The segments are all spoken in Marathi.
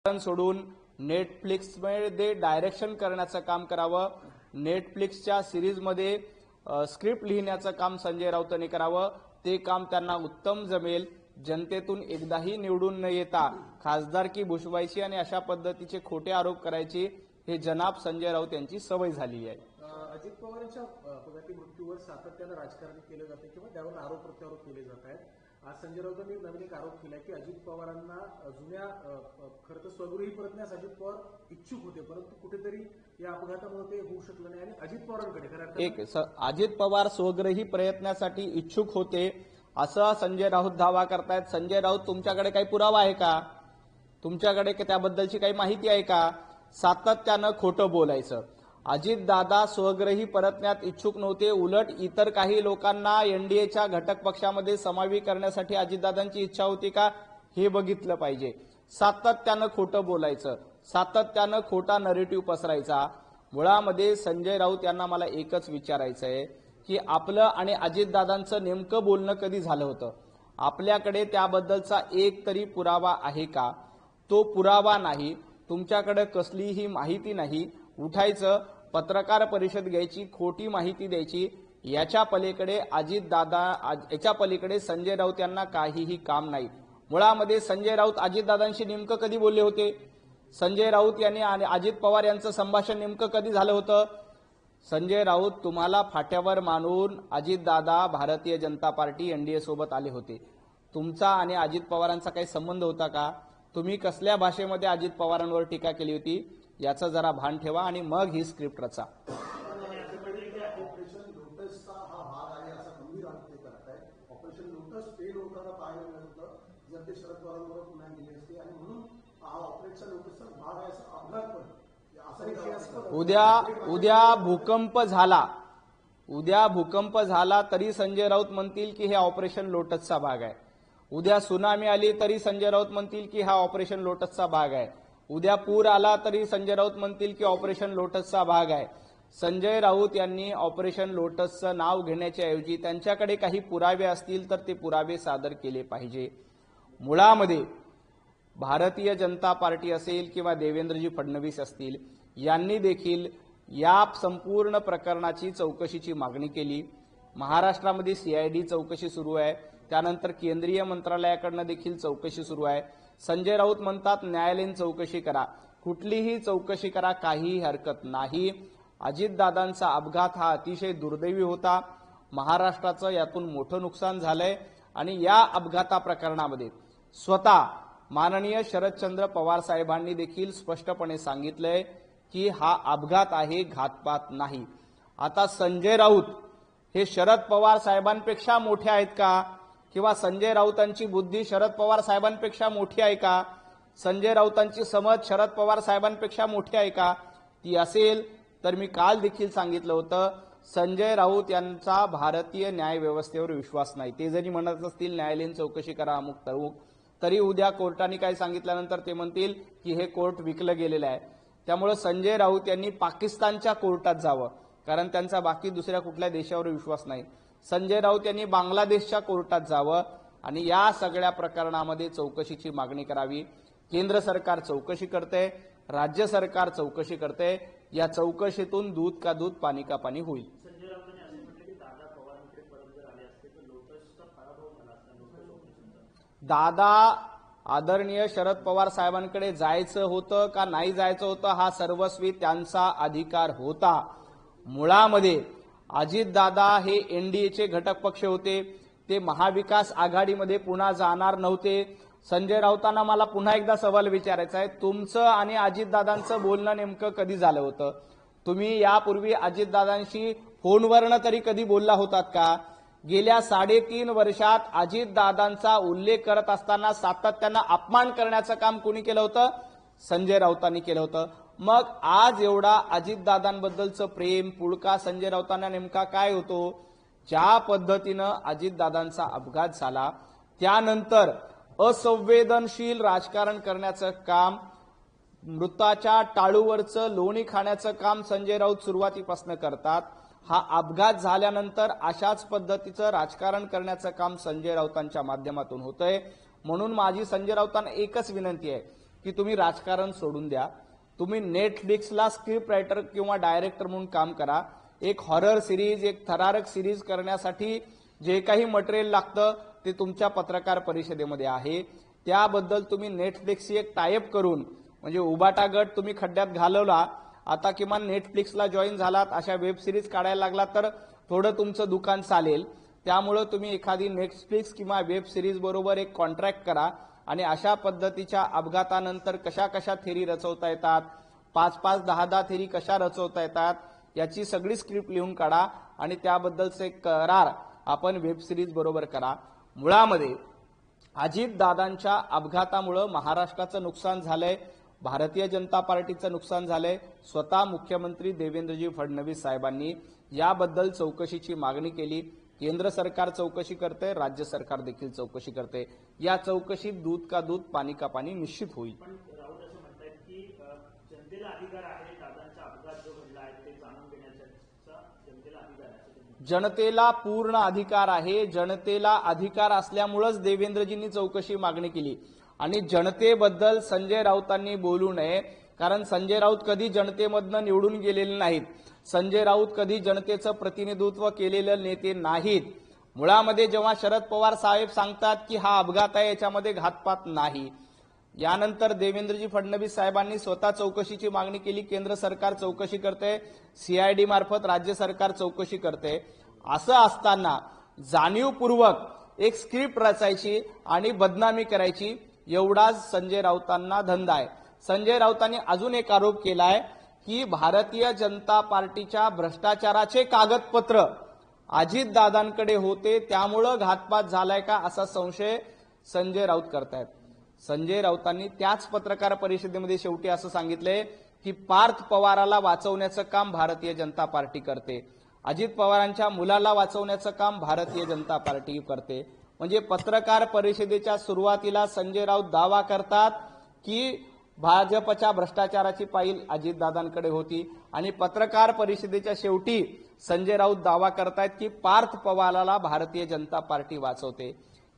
सोडून नेटफ्लिक्समध्ये डायरेक्शन करण्याचं काम करावं, नेटफ्लिक्सच्या सिरीजमध्ये स्क्रिप्ट लिहिण्याचं काम संजय राऊतांनी करावं. ते काम त्यांना उत्तम जमेल. जनतेतून एकदाही निवडून न येता खासदारकी भुषवायची आणि अशा पद्धतीचे खोटे आरोप करायची हे जनाब संजय राऊत यांची सवय झाली आहे. अजित पवारांच्या अपघाती मृत्यूवर सातत्यानं राजकारण केलं जाते किंवा त्यावर आरोप प्रत्यारोप केले जात आहेत. आज संजय राऊतांनी नवीन एक आरोप केला की अजित पवारांना जुन्या खरं तर स्वगृही परतण्यास अजित पवार इच्छुक होते, परंतु कुठेतरी या अपघातामुळे ते होऊ शकलं नाही आणि अजित पवारांकडे अजित पवार स्वगृही प्रयत्नासाठी इच्छुक होते असं संजय राऊत दावा करतायत. संजय राऊत तुमच्याकडे काही पुरावा आहे का? तुमच्याकडे त्याबद्दलची काही माहिती आहे का? सातत्यानं खोटं बोलायचं. अजितदादा स्वगृही परतण्यात इच्छुक नव्हते, उलट इतर काही लोकांना एनडीएच्या घटक पक्षामध्ये समावी करण्यासाठी अजितदादांची इच्छा होती का हे बघितलं पाहिजे. सातत्यानं खोटं बोलायचं, सातत्यानं खोटा नरेटिव्ह पसरायचा. मुळामध्ये संजय राऊत यांना मला एकच विचारायचं आहे की आपलं आणि अजितदादांचं नेमकं बोलणं कधी झालं होतं? आपल्याकडे त्याबद्दलचा एक तरी पुरावा आहे का? तो पुरावा नाही. तुमच्याकडे कसलीही माहिती नाही. उठायचं, पत्रकार परिषद घ्यायची, खोटी माहिती द्यायची. याच्या पलीकडे याच्या पलीकडे संजय राऊत यांना काहीही काम नाही. मुळामध्ये संजय राऊत अजितदादांशी नेमकं कधी बोलले होते? संजय राऊत यांनी आणि अजित पवार यांचं संभाषण नेमकं कधी झालं होतं? संजय राऊत तुम्हाला फाट्यावर मानून अजितदादा भारतीय जनता पार्टी एनडीए सोबत आले होते. तुमचा आणि अजित पवारांचा काही संबंध होता का? तुम्ही कसल्या भाषेमध्ये अजित पवारांवर टीका केली होती याचं जरा भान ठेवा आणि मग ही स्क्रिप्ट रचा. उद्या भूकंप झाला तरी संजय राऊत म्हणतील की हे ऑपरेशन लोटसचा भाग आहे. उद्या सुनामी आली तरी संजय राऊत म्हणतील की हा ऑपरेशन लोटसचा भाग आहे. उद्या पूर आला तरी संजय राऊत म्हणतील की ऑपरेशन लोटसचा भाग आहे. संजय राऊत यांनी ऑपरेशन लोटसचं नाव घेण्याच्या ऐवजी त्यांच्याकडे काही पुरावे असतील तर ते पुरावे सादर केले पाहिजे. मुळामध्ये भारतीय जनता पार्टी असेल किंवा देवेंद्रजी फडणवीस असतील यांनी देखील या संपूर्ण प्रकरणाची चौकशीची मागणी केली. महाराष्ट्रामध्ये सीआयडी चौकशी सुरू आहे. त्यानंतर केंद्रीय मंत्रालयाकडनं देखील चौकशी सुरू आहे. संजय राऊत म्हणतात न्यायालयीन चौकशी करा. कुठलीही चौकशी करा, काहीही हरकत नाही. अजितदादांचा अपघात हा अतिशय दुर्दैवी होता. महाराष्ट्राचं यातून मोठं नुकसान झालंय आणि या अपघाता प्रकरणामध्ये स्वतः माननीय शरदचंद्र पवार साहेबांनी देखील स्पष्टपणे सांगितलंय की हा अपघात आहे, घातपात नाही. आता संजय राऊत हे शरद पवार साहेबांपेक्षा मोठे आहेत का? किंवा संजय राऊतांची बुद्धी शरद पवार साहेबांपेक्षा मोठी आहे का? संजय राऊतांची समज शरद पवार साहेबांपेक्षा मोठी आहे का? ती असेल तर मी काल देखील सांगितलं होतं संजय राऊत यांचा भारतीय न्याय व्यवस्थेवर विश्वास नाही. ते जरी म्हणत असतील न्यायालयीन चौकशी करा अमुक तमुक, तरी उद्या कोर्टाने काय सांगितल्यानंतर ते म्हणतील की हे कोर्ट विकलं गेलेलं आहे. त्यामुळे संजय राऊत यांनी पाकिस्तानच्या कोर्टात जावं, कारण त्यांचा बाकी दुसऱ्या कुठल्या देशावर विश्वास नाही. संजय राऊत यांनी बांगलादेशच्या कोर्टात जावं आणि या सगळ्या प्रकरणामध्ये चौकशीची मागणी करावी. केंद्र सरकार चौकशी करते, राज्य सरकार चौकशी करते. या चौकशीतून दूध का दूध, पाणी का पाणी होईल. दादा आदरणीय शरद पवार साहेबांकडे जायचं होतं का नाही जायचं होतं हा सर्वस्वी त्यांचा अधिकार होता. मुळामध्ये अजितदादा हे एनडीएचे घटक पक्ष होते. ते महाविकास आघाडीमध्ये पुन्हा जाणार नव्हते. संजय राऊतांना मला पुन्हा एकदा सवाल विचारायचा आहे, तुमचं आणि अजितदादांचं बोलणं नेमकं कधी झालं होतं? तुम्ही यापूर्वी अजितदादांशी फोनवरनं तरी कधी बोलला होतात का? गेल्या 3.5 वर्षात अजितदादांचा उल्लेख करत असताना सातत्यानं अपमान करण्याचं काम कोणी केलं होतं? संजय राऊतांनी केलं होतं. मग आज एवढा अजितदादांबद्दलचं प्रेम पुळका संजय राऊतांना नेमका काय होतो? ज्या पद्धतीनं अजितदादांचा अपघात झाला त्यानंतर असंवेदनशील राजकारण करण्याचं काम, मृताच्या टाळूवरचं लोणी खाण्याचं काम संजय राऊत सुरुवातीपासून करतात. हा अपघात झाल्यानंतर अशाच पद्धतीचं राजकारण करण्याचं काम संजय राऊतांच्या माध्यमातून होतंय. म्हणून माझी संजय राऊतांना एकच विनंती आहे की तुम्ही राजकारण सोडून द्या, तुम्ही नेटफ्लिक्सला स्क्रिप्ट रायटर किंवा डायरेक्टर म्हणून काम करा. एक हॉरर सिरीज, एक थरारक सिरीज करण्यासाठी जे काही मटेरियल लागतं ते तुमच्या पत्रकार परिषदेमध्ये आहे. त्याबद्दल तुम्ही नेटफ्लिक्सची एक टायअप करून, म्हणजे उबाटा गट तुम्ही खड्ड्यात घालवला, आता किमान नेटफ्लिक्सला जॉईन झालात, अशा वेब सिरीज काढायला लागलात तर थोडं तुमचं दुकान चालेल. त्यामुळं तुम्ही एखादी नेटफ्लिक्स किंवा वेब सिरीज बरोबर एक कॉन्ट्रॅक्ट करा आणि अशा पद्धतीच्या अपघातानंतर कशा कशा थेरी रचवता येतात, 5-5, 10-10 थेरी कशा रचवता येतात, याची सगळी स्क्रिप्ट लिहून काढा आणि त्याबद्दलचे करार आपण वेब सिरीज बरोबर करा. मुळामध्ये अजितदादांच्या अपघातामुळे महाराष्ट्राचं नुकसान झालंय, भारतीय जनता पार्टीचं नुकसान झालंय. स्वतः मुख्यमंत्री देवेंद्रजी फडणवीस साहेबांनी याबद्दल चौकशीची मागणी केली. केंद्र सरकार चौकशी करते, राज्य सरकार देखील चौकशी करते. या चौकशीत दूध का दूध, पाणी का पाणी निश्चित होईल. पण राऊत असं म्हणतात की जनतेला अधिकार आहे दादांचा अपघात जो घडला आहे ते जाणून घेण्याचा जनतेला अधिकार आहे. जनतेला पूर्ण अधिकार आहे. जनतेला अधिकार असल्यामुळेच देवेंद्रजींनी चौकशी मागणी केली. आणि जनतेबद्दल संजय राऊतांनी बोलू नये, कारण संजय राऊत कधी जनतेमधनं निवडून गेलेले नाहीत. संजय राऊत कधी जनतेचं प्रतिनिधित्व केलेलं नेते नाहीत. मुळामध्ये जेव्हा शरद पवार साहेब सांगतात की हा अपघात आहे, याच्यामध्ये घातपात नाही, यानंतर देवेंद्रजी फडणवीस साहेबांनी स्वतः चौकशीची मागणी केली. केंद्र सरकार चौकशी करते, सीआयडी मार्फत राज्य सरकार चौकशी करते. असं असताना जाणीवपूर्वक एक स्क्रिप्ट रचायची आणि बदनामी करायची, एवढाच संजय राऊतांना धंदा आहे. संजय राऊतांनी अजून एक आरोप केलाय की भारतीय जनता पार्टीच्या भ्रष्टाचाराचे कागदपत्र अजितदादांकडे होते, त्यामुळं घातपात झालाय का, असा संशय संजय राऊत करतायत. संजय राऊतांनी त्याच पत्रकार परिषदेमध्ये शेवटी असं सांगितलंय की पार्थ पवाराला वाचवण्याचं काम भारतीय जनता पार्टी करते, अजित पवारांच्या मुलाला वाचवण्याचं काम भारतीय जनता पार्टी करते. म्हणजे पत्रकार परिषदेच्या सुरुवातीला संजय राऊत दावा करतात की भाजपच्या भ्रष्टाचाराची फाईल अजितदादांकडे होती आणि पत्रकार परिषदेच्या शेवटी संजय राऊत दावा करतायत की पार्थ पवाराला भारतीय जनता पार्टी वाचवते.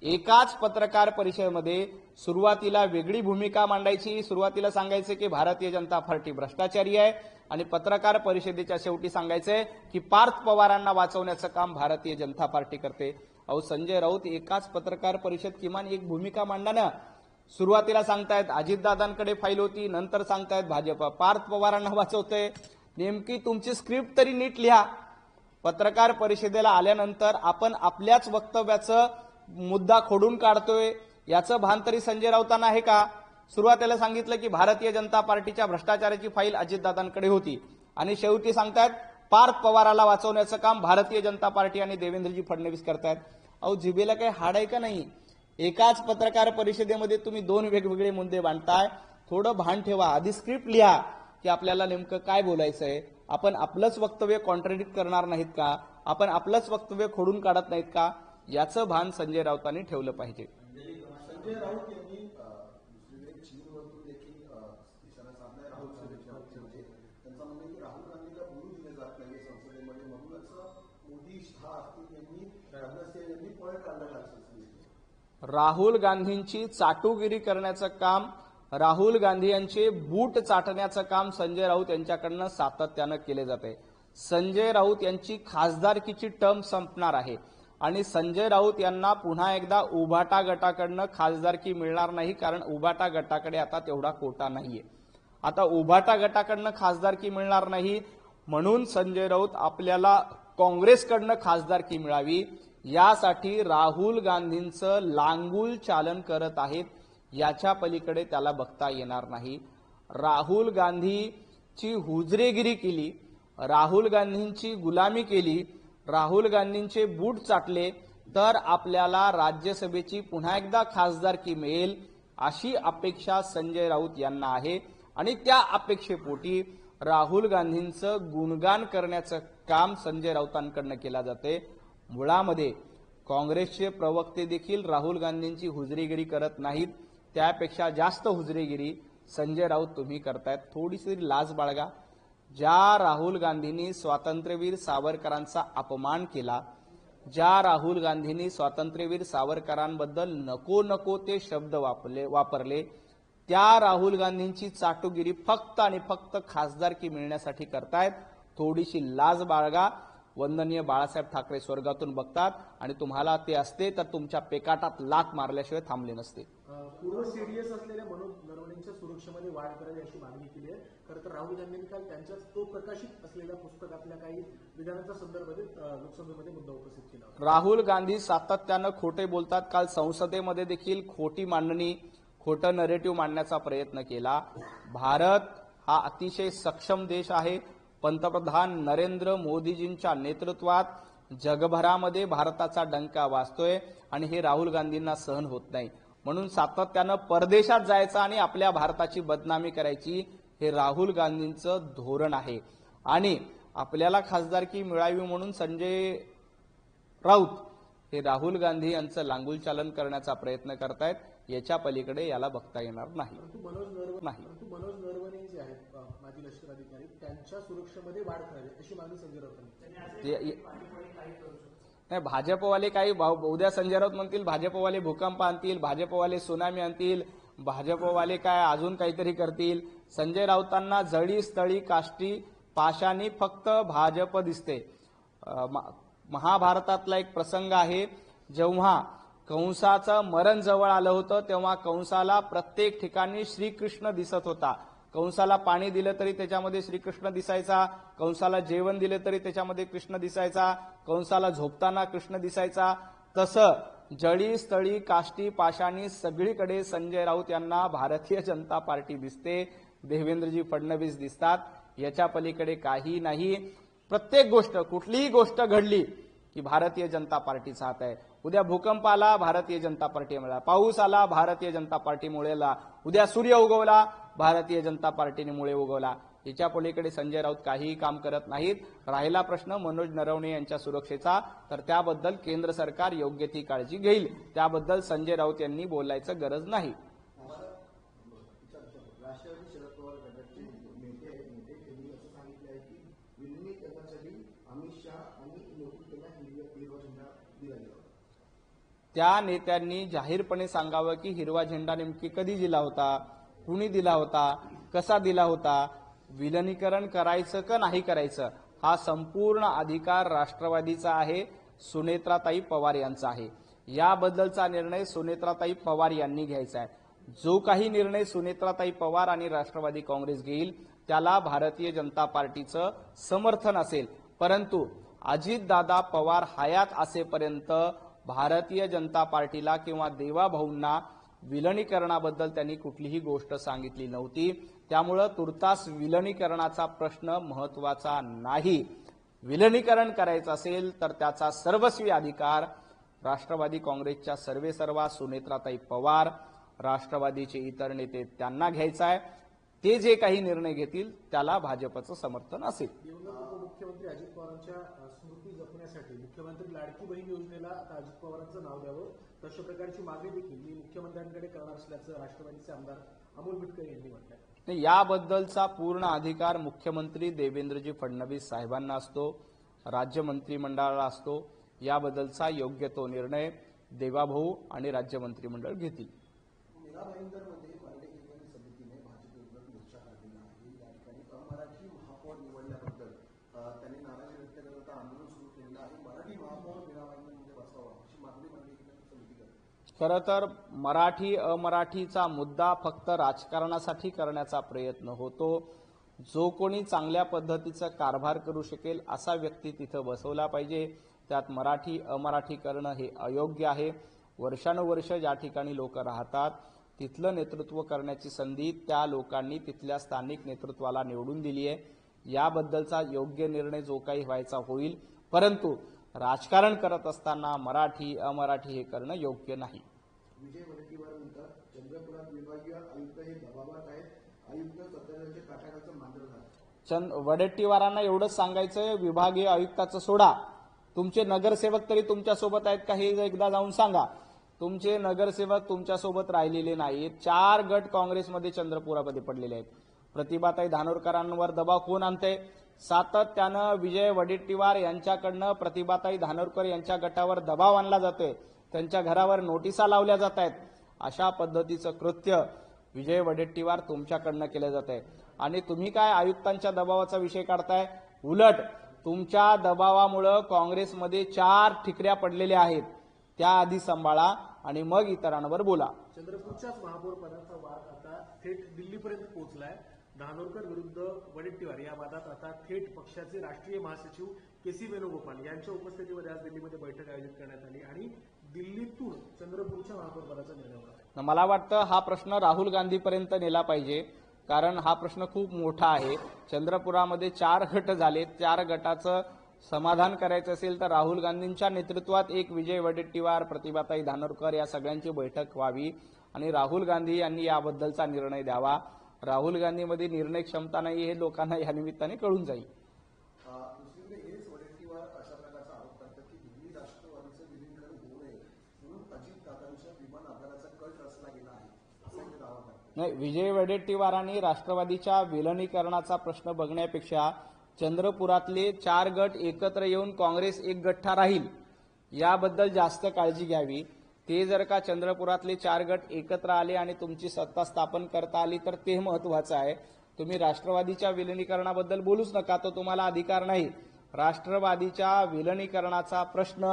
एकाच पत्रकार परिषदेमध्ये सुरुवातीला वेगळी भूमिका मांडायची, सुरुवातीला सांगायचे की भारतीय जनता पार्टी भ्रष्टाचारी आहे आणि पत्रकार परिषदेच्या शेवटी सांगायचंय की पार्थ पवारांना वाचवण्याचं काम भारतीय जनता पार्टी करते. अहो संजय राऊत एकाच पत्रकार परिषद किमान एक भूमिका मांडा ना. सुरुवातीला सांगतायत अजितदादांकडे फाईल होती, नंतर सांगतायत भाजप पार्थ पवारांना वाचवतंय. नेमकी तुमची स्क्रिप्ट तरी नीट लिहा. पत्रकार परिषदेला आल्यानंतर आपण आपल्याच वक्तव्याचं मुद्दा खोडून काढतोय याचं भान तरी संजय राऊतांना आहे का? सुरुवातीला सांगितलं की भारतीय जनता पार्टीच्या भ्रष्टाचाराची फाईल अजितदादांकडे होती आणि शेवटी सांगतायत पार्थ पवाराला वाचवण्याचं काम भारतीय जनता पार्टी आणि देवेंद्रजी फडणवीस करतायत. अहो जिभेला काही हाड आहे का नाही? एकाच पत्रकार परिषदेमध्ये तुम्ही दोन वेगवेगळे मुद्दे मांडताय. थोडं भान ठेवा. आधी स्क्रिप्ट लिहा की आपल्याला नेमकं काय बोलायचंय. आपण आपलंच वक्तव्य कॉन्ट्राडिक्ट करणार नाहीत का? आपण आपलंच वक्तव्य खोडून काढत नाहीत का? याचं भान संजय राऊतांनी ठेवलं पाहिजे. संजय राऊत यांनी दुसरीकडे चीनवरून देखील निशाणा साधलाय राहुल गांधींच्या. त्यांचं म्हणणं की राहुल गांधीला बोलू दिले जात नाही संसदेमध्ये, म्हणूनच मोदी शहा असतील यांनी राजनाथ यांनी पळ काढलं असेल. राहुल गांधींची चाटुगिरी करण्याचं काम, राहुल गांधी यांचे बूट चाटण्याचं काम संजय राऊत यांच्याकडनं सातत्यानं केले जाते. संजय राऊत यांची खासदारकीची टर्म संपणार आहे आणि संजय राऊत यांना पुन्हा एकदा उभाटा गटाकडनं खासदारकी मिळणार नाही, कारण उभाटा गटाकडे आता तेवढा कोटा नाहीये. आता उभाटा गटाकडनं खासदारकी मिळणार नाही म्हणून संजय राऊत आपल्याला काँग्रेसकडनं खासदारकी मिळावी यासाठी राहुल गांधींचं लांगुल चालन करत आहेत. याच्या पलीकडे त्याला बघता येणार नाही. राहुल गांधीची हुजरेगिरी केली, राहुल गांधींची गुलामी केली, राहुल गांधींचे बूट चाटले तर आपल्याला राज्यसभेची पुन्हा एकदा खासदारकी मिळेल अशी अपेक्षा संजय राऊत यांना आहे आणि त्या अपेक्षेपोटी राहुल गांधींचं गुणगान करण्याचं काम संजय राऊतांकडनं केलं जाते. मुळामध्ये काँग्रेसचे प्रवक्ते देखील राहुल गांधींची हुजरेगिरी करत नाहीत, त्यापेक्षा जास्त हुजरेगिरी संजय राऊत तुम्ही करतायत. थोडीशी लाज बाळगा. ज्या राहुल गांधींनी स्वातंत्र्यवीर सावरकरांचा अपमान केला, ज्या राहुल गांधींनी स्वातंत्र्यवीर सावरकरांबद्दल नको नको ते शब्द वापरले, त्या राहुल गांधींची चाटुगिरी फक्त आणि फक्त खासदारकी मिळण्यासाठी करतायत. थोडीशी लाज बाळगा. वंदनीय बाळासाहेब ठाकरे स्वर्गातून बघतात आणि तुम्हाला ते असते तर तुमच्या पेकाटात लाथ मारल्याशिवाय थांबले नसते. पूर्व सीडीएस असलेल्या मनोज नरवणेंच्या सुरक्षेमध्ये वाढ करावी अशी मागणी केली आहे. खरं तर राहुल गांधींनी काल त्यांच्याच तो प्रकाशित असलेल्या पुस्तकातल्या काही विधानांचा संदर्भ देत लोकसभेमध्ये मुद्दा उपस्थित केला होता. राहुल गांधी सातत्यानं खोटे बोलतात. काल संसदेमध्ये देखील खोटी मांडणी, खोटं नरेटिव्ह मांडण्याचा प्रयत्न केला. भारत हा अतिशय सक्षम देश आहे. पंतप्रधान नरेंद्र मोदीजींच्या नेतृत्वात जगभरामध्ये भारताचा डंका वाजतोय आणि हे राहुल गांधींना सहन होत नाही. म्हणून सातत्यानं परदेशात जायचं आणि आपल्या भारताची बदनामी करायची हे राहुल गांधींचं धोरण आहे. आणि आपल्याला खासदारकी मिळावी म्हणून संजय राऊत हे राहुल गांधी यांचं लांगुल चालन करण्याचा प्रयत्न करतायत. याच्या पलीकडे याला बघता येणार नाही. मनोज नरवणे जे आहेत माजी लष्कर अधिकारी त्यांच्या सुरक्षेमध्ये वाढ करावी अशी मागणी संजय राऊतांनी. नाही, भाजपवाले काही उद्या संजय राऊत म्हणतील भाजपवाले भूकंप आणतील, भाजपवाले सुनामी आणतील, भाजपवाले काय अजून काहीतरी करतील. संजय राऊतांना जळी स्थळी काष्टी पाशानी फक्त भाजप दिसते. महाभारतातला एक प्रसंग आहे, जेव्हा कंसाचं मरण जवळ आलं होतं तेव्हा कंसाला प्रत्येक ठिकाणी श्रीकृष्ण दिसत होता. कंसाला पाणी दिलं तरी त्याच्यामध्ये श्रीकृष्ण दिसायचा, कंसाला जेवण दिलं तरी त्याच्यामध्ये कृष्ण दिसायचा, कंसाला झोपताना कृष्ण दिसायचा. तसं जळी स्थळी काष्टी पाशाणी सगळीकडे संजय राऊत यांना भारतीय जनता पार्टी दिसते, देवेंद्रजी फडणवीस दिसतात. याच्या पलीकडे काही नाही. प्रत्येक गोष्ट, कुठलीही गोष्ट घडली की भारतीय जनता पार्टीचा हात आहे. उद्या भूकंप आला, भारतीय जनता पार्टीमुळे. पाऊस आला, भारतीय जनता पार्टीमुळे. उद्या सूर्य उगवला, भारतीय जनता पार्टीमुळे उगवला. याच्या पलीकडे संजय राऊत काहीही काम करत नाहीत. राहिला प्रश्न मनोज नरवणे यांच्या सुरक्षेचा, तर त्याबद्दल केंद्र सरकार योग्य ती काळजी घेईल. त्याबद्दल संजय राऊत यांनी बोलायचं गरज नाही. राष्ट्रवादी शरद पवार गटाचे नेते त्यांनी असं सांगितलं आहे की विलिनीकरणासाठी अमित शहा आणि लोकसभेला हिरवा झेंडा दिला गेला. त्या नेत्यांनी जाहीरपणे सांगावं की हिरवा झेंडा नेमकी कधी दिला होता, कुणी दिला होता, कसा दिला होता, विलिनीकरण करायचं का नाही करायचं हा संपूर्ण अधिकार राष्ट्रवादीचा आहे, सुनेत्राताई पवार यांचा आहे. याबद्दलचा निर्णय सुनेत्राताई पवार यांनी घ्यायचा आहे. जो काही निर्णय सुनेत्राताई पवार आणि राष्ट्रवादी काँग्रेस घेईल त्याला भारतीय जनता पार्टीचं समर्थन असेल. परंतु अजितदादा पवार हयात असेपर्यंत भारतीय जनता पार्टीला किंवा देवाभाऊंना विलिनीकरणाबद्दल त्यांनी कुठलीही गोष्ट सांगितली नव्हती. त्यामुळं तुर्तास विलिनीकरणाचा प्रश्न महत्वाचा नाही. विलिनीकरण करायचं असेल तर त्याचा सर्वस्वी अधिकार राष्ट्रवादी काँग्रेसच्या सर्वेसर्वा सुनेत्राताई पवार, राष्ट्रवादीचे इतर नेते त्यांना घ्यायचा आहे. ते जे काही निर्णय घेतील त्याला भाजपचं समर्थन असेल. उपमुख्यमंत्री अजित पवारांच्या स्मृती जपण्यासाठी मुख्यमंत्री लाडकी बहीण योजनेला आता अजित पवारांचं नाव द्यावं तशा प्रकारची मागणी देखील मी मुख्यमंत्र्यांकडे करणार असल्याचं राष्ट्रवादीचे आमदार अमोल मिटकर यांनी म्हटलंय. याबद्दलचा पूर्ण अधिकार मुख्यमंत्री देवेंद्रजी फडणवीस साहेबांना असतो, राज्य मंत्रिमंडळाला असतो. याबद्दलचा योग्य तो निर्णय देवाभाऊ आणि राज्य मंत्रिमंडळ घेतील. मीरा भाईंदरमध्ये मराठी कल्याण समितीने भाजपविरोधात मोर्चा काढलेला आहे. या ठिकाणी अमराठी महापौर निवडल्याबद्दल त्यांनी नाराजी व्यक्त करत आंदोलन सुरू केलेलं आहे. मराठी महापौर मीरा भाईंदरमध्ये बसवावा अशी मागणी मराठी कल्याण समिती करते. खरं तर मराठी अमराठीचा मुद्दा फक्त राजकारणासाठी करण्याचा प्रयत्न होतो. जो कोणी चांगल्या पद्धतीचा कारभार करू शकेल असा व्यक्ती तिथं बसवला पाहिजे. त्यात मराठी अमराठी करणं हे अयोग्य आहे. वर्षानुवर्ष ज्या ठिकाणी लोक राहतात तिथलं नेतृत्व करण्याची संधी त्या लोकांनी तिथल्या स्थानिक नेतृत्वाला निवडून दिली आहे. याबद्दलचा योग्य निर्णय जो काही व्हायचा होईल, परंतु राजकारण करत असताना मराठी अमराठी हे करणं योग्य नाही. विजय वडेट्टीवारांनंतर चंद्रपुरात विभागीय आयुक्त हे दबावात आहेत. आयुक्त सत्ताधाऱ्यांच्या काटाखालचं मांजर वडेट्टीवारांना एवढंच सांगायचंय, विभागीय आयुक्ताचं सोडा, तुमचे नगरसेवक तरी तुमच्यासोबत आहेत का हे एकदा जाऊन सांगा. तुमचे नगरसेवक तुमच्यासोबत राहिलेले नाहीत. 4 गट काँग्रेसमध्ये चंद्रपुरामध्ये पडलेले आहेत. प्रतिभाताई धानोरकरांवर दबाव कोण आणते? सातत्यानं विजय वडेट्टीवार यांच्याकडनं प्रतिभाताई धानोरकर यांच्या गटावर दबाव आणला जातोय. त्यांच्या घरावर नोटिसा लावल्या जात आहेत. अशा पद्धतीचं कृत्य विजय वडेट्टीवार तुमच्याकडनं केलं जात आहे आणि तुम्ही काय आयुक्तांच्या दबावाचा विषय काढताय. उलट तुमच्या दबावामुळं काँग्रेसमध्ये 4 ठिकऱ्या पडलेल्या आहेत, त्या आधी सांभाळा आणि मग इतरांवर बोला. चंद्रपूरच्याच महापौर पदाचा वाद आता थेट दिल्लीपर्यंत पोहोचलाय. धानोरकर विरुद्ध वडेट्टीवार या वादात आता थेट पक्षाचे राष्ट्रीय महासचिव के.सी. वेणुगोपाल यांच्या उपस्थितीमध्ये आज दिल्लीमध्ये बैठक आयोजित करण्यात आली आणि दिल्लीतून चंद्रपूरच्या महापौर पदाचा निर्णय होणार आहे. मला वाटतं हा प्रश्न राहुल गांधीपर्यंत नेला पाहिजे, कारण हा प्रश्न खूप मोठा आहे. चंद्रपुरामध्ये 4 गट झाले, 4 गटाचं समाधान करायचं असेल तर राहुल गांधींच्या नेतृत्वात एक विजय वडेट्टीवार, प्रतिभाताई धानोरकर या सगळ्यांची बैठक व्हावी आणि राहुल गांधी यांनी याबद्दलचा निर्णय द्यावा. राहुल गांधीमध्ये निर्णय क्षमता नाही हे लोकांना या निमित्ताने कळून जाईल. दुसरीकडे हेच वडेट्टीवार अशा प्रकारचा आरोप करतात की दिल्ली राष्ट्रवादीचं विलीनीकरण होऊ नये म्हणून अजितदादांच्या विमान आधाराचा कट रचला गेला आहे असा ते दावा करतात. नाही, विजय वडेट्टीवारांनी राष्ट्रवादीच्या विलनीकरणाचा प्रश्न बघण्यापेक्षा चंद्रपुरातले 4 गट एकत्र येऊन काँग्रेस एक गठ्ठा राहील याबद्दल जास्त काळजी घ्यावी. ते जर का चंद्रपुरातले 4 गट एकत्र आले आणि तुमची सत्ता स्थापन करता आली तर ते महत्वाचं आहे. तुम्ही राष्ट्रवादीच्या विलिनीकरणाबद्दल बोलूच नका, तो तुम्हाला अधिकार नाही. राष्ट्रवादीच्या विलिनीकरणाचा प्रश्न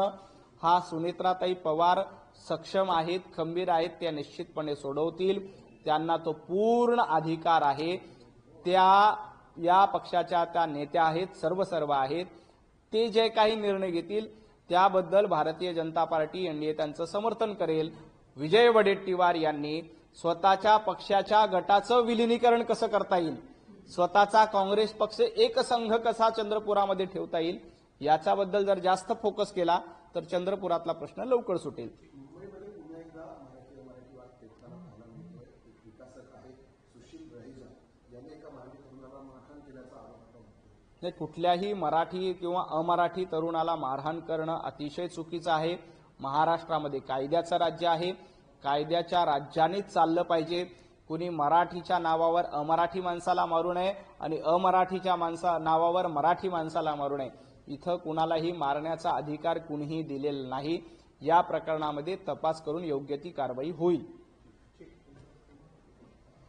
हा सुनेत्राताई पवार सक्षम आहेत, खंबीर आहेत, त्या निश्चितपणे सोडवतील. त्यांना तो पूर्ण अधिकार आहे. त्या या पक्षाच्या त्या नेत्या आहेत, सर्व आहेत. ते जे काही निर्णय घेतील त्याबद्दल भारतीय जनता पार्टी एनडीए त्यांचं समर्थन करेल. विजय वडेट्टीवार यांनी स्वतःच्या पक्षाच्या गटाचं विलिनीकरण कसं करता येईल, स्वतःचा काँग्रेस पक्ष एकसंघ कसा चंद्रपुरामध्ये ठेवता येईल याच्याबद्दल जर जास्त फोकस केला तर चंद्रपुरातला प्रश्न लवकर सुटेल. मुंबईमध्ये पुन्हा एकदा मराठी वाद पेटताना पाहायला मिळतोय. एक विकासक आहे सुशील रहेजा यांनी एका मराठी तरुणाला मारहाण केल्याचा आरोप होता. नाही, कुठल्याही मराठी किंवा अमराठी तरुणाला मारहाण करणं अतिशय चुकीचं आहे. महाराष्ट्रामध्ये कायद्याचं राज्य आहे, कायद्याच्या राज्यानेच चाललं पाहिजे. कुणी मराठीच्या नावावर अमराठी माणसाला मारू नये आणि अमराठीच्या नावावर मराठी माणसाला मारू नये. इथं कुणालाही मारण्याचा अधिकार कुणीही दिलेला नाही. या प्रकरणामध्ये तपास करून योग्य ती कारवाई होईल.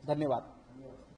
धन्यवाद.